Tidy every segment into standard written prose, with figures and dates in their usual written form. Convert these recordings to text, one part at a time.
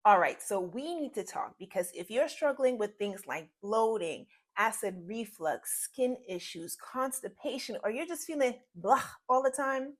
All right, so we need to talk because if you're struggling with things like bloating, acid reflux, skin issues, constipation, or you're just feeling blah all the time,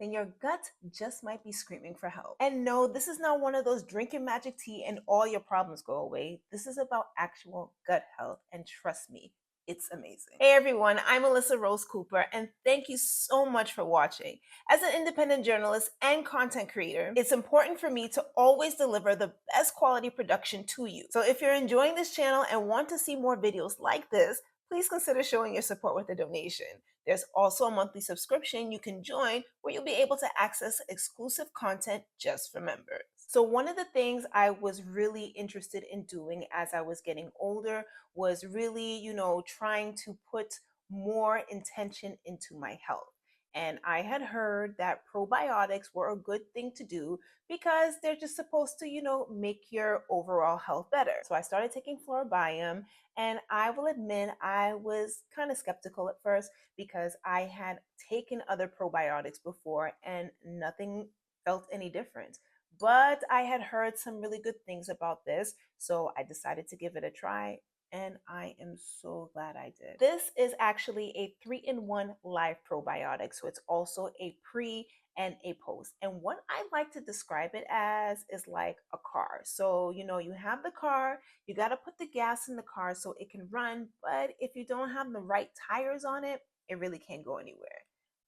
then your gut just might be screaming for help. And no, this is not one of those drinking magic tea and all your problems go away. This is about actual gut health, and trust me, it's amazing. Hey everyone, I'm Melissa Rose Cooper, and thank you so much for watching. As an independent journalist and content creator, it's important for me to always deliver the best quality production to you. So if you're enjoying this channel and want to see more videos like this, please consider showing your support with a donation. There's also a monthly subscription you can join where you'll be able to access exclusive content just for members. So one of the things I was really interested in doing as I was getting older was really, trying to put more intention into my health. And I had heard that probiotics were a good thing to do because they're just supposed to, make your overall health better. So I started taking Flora Biome, and I will admit I was kind of skeptical at first because I had taken other probiotics before and nothing felt any different. But I had heard some really good things about this, so I decided to give it a try, and I am so glad I did. This is actually a 3-in-1 live probiotic, so it's also a pre and a post. And what I like to describe it as is like a car. So, you have the car, you got to put the gas in the car so it can run, but if you don't have the right tires on it, it really can't go anywhere.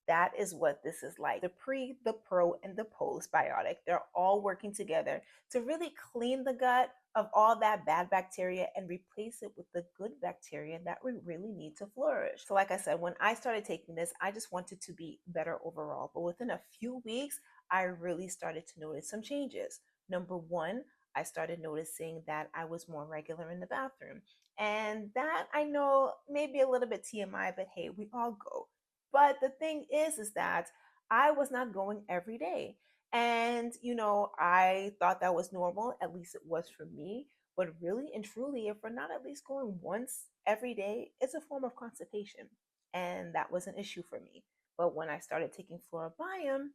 That is what this is like. The pre, the pro, and the postbiotic, they're all working together to really clean the gut of all that bad bacteria and replace it with the good bacteria that we really need to flourish. So like I said, when I started taking this, I just wanted to be better overall. But within a few weeks, I really started to notice some changes. Number one, I started noticing that I was more regular in the bathroom. And that, I know, may be a little bit TMI, but hey, we all go. But the thing is that I was not going every day. And, I thought that was normal, at least it was for me. But really and truly, if we're not at least going once every day, it's a form of constipation. And that was an issue for me. But when I started taking Flora Biome,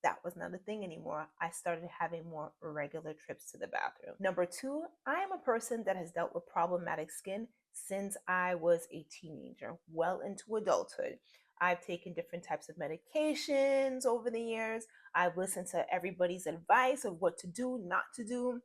that was not a thing anymore. I started having more regular trips to the bathroom. Number two, I am a person that has dealt with problematic skin since I was a teenager, well into adulthood. I've taken different types of medications over the years. I've listened to everybody's advice of what to do, not to do.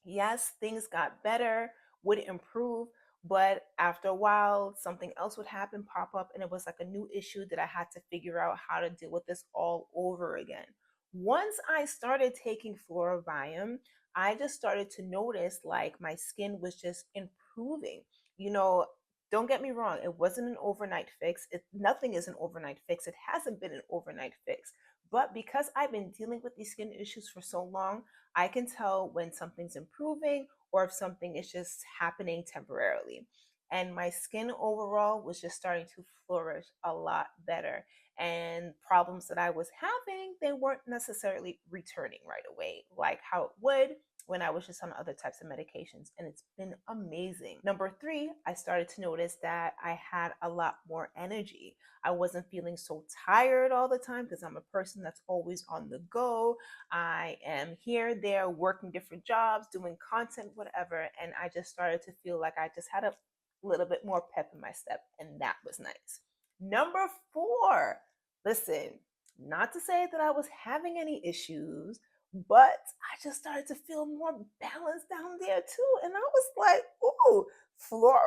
Yes, things got better, would improve, but after a while, something else would happen, pop up, and it was like a new issue that I had to figure out how to deal with this all over again. Once I started taking Flora Biome, I just started to notice like my skin was just improving. You know, don't get me wrong, it wasn't an overnight fix. Nothing is an overnight fix. It hasn't been an overnight fix. But because I've been dealing with these skin issues for so long, I can tell when something's improving or if something is just happening temporarily. And my skin overall was just starting to flourish a lot better. And problems that I was having, they weren't necessarily returning right away, like how it would when I was just on other types of medications. And it's been amazing. Number three, I started to notice that I had a lot more energy. I wasn't feeling so tired all the time because I'm a person that's always on the go. I am here, there, working different jobs, doing content, whatever. And I just started to feel like I just had a little bit more pep in my step. And that was nice. Number four, listen, not to say that I was having any issues, but I just started to feel more balanced down there too. And I was like, ooh, Flora,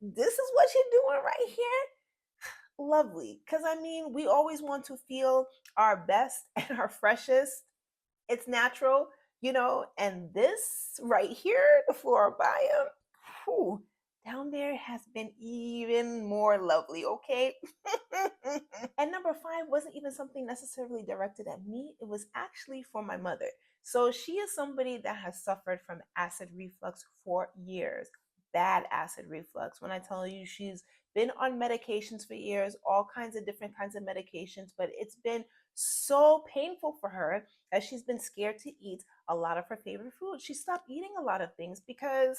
this is what you're doing right here. Lovely. Because I mean, we always want to feel our best and our freshest. It's natural, and this right here, the Flora Biome, whew, down there has been even more lovely, okay? And number five wasn't even something necessarily directed at me, it was actually for my mother. So she is somebody that has suffered from acid reflux for years. Bad acid reflux. When I tell you she's been on medications for years, all kinds of different kinds of medications, but it's been so painful for her that she's been scared to eat a lot of her favorite food. She stopped eating a lot of things because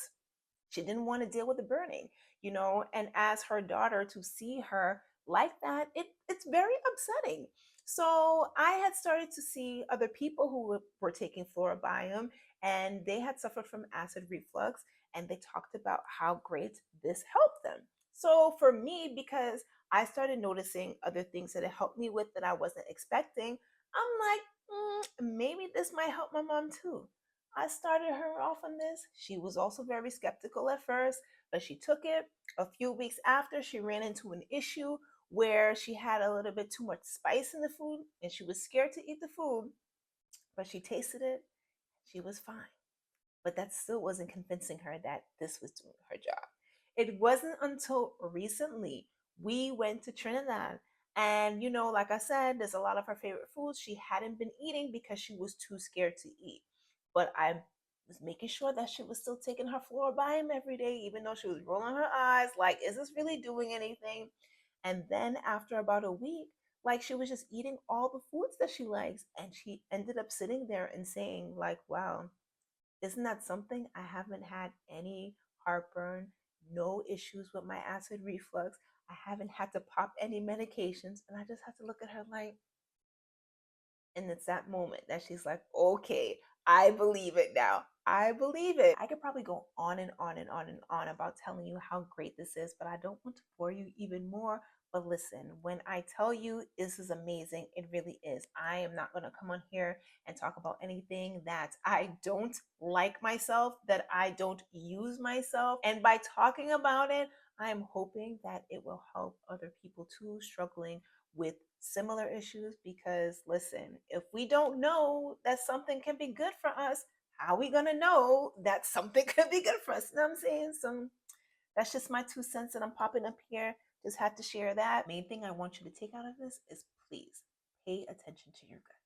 she didn't want to deal with the burning, and as her daughter, to see her like that, it's very upsetting. So I had started to see other people who were taking Flora Biome, and they had suffered from acid reflux, and they talked about how great this helped them. So for me, because I started noticing other things that it helped me with that I wasn't expecting, I'm like, maybe this might help my mom too. I started her off on this. She was also very skeptical at first, but she took it. A few weeks after, she ran into an issue where she had a little bit too much spice in the food and she was scared to eat the food, but she tasted it. She was fine. But that still wasn't convincing her that this was doing her job. It wasn't until recently we went to Trinidad. And, like I said, there's a lot of her favorite foods she hadn't been eating because she was too scared to eat. But I was making sure that she was still taking her Flora Biome every day, even though she was rolling her eyes, like, is this really doing anything? And then after about a week, like she was just eating all the foods that she likes. And she ended up sitting there and saying, like, wow, isn't that something? I haven't had any heartburn, no issues with my acid reflux. I haven't had to pop any medications. And I just had to look at her like, and it's that moment that she's like, okay, I believe it now. I believe it. I could probably go on and on and on and on about telling you how great this is, but I don't want to bore you even more. But listen, when I tell you this is amazing, it really is. I am not going to come on here and talk about anything that I don't like myself, that I don't use myself. And by talking about it, I'm hoping that it will help other people too struggling with similar issues, because listen, if we don't know that something can be good for us, how are we going to know that something could be good for us? You know what I'm saying? So that's just my 2 cents that I'm popping up here. Just had to share that. Main thing I want you to take out of this is, please pay attention to your gut.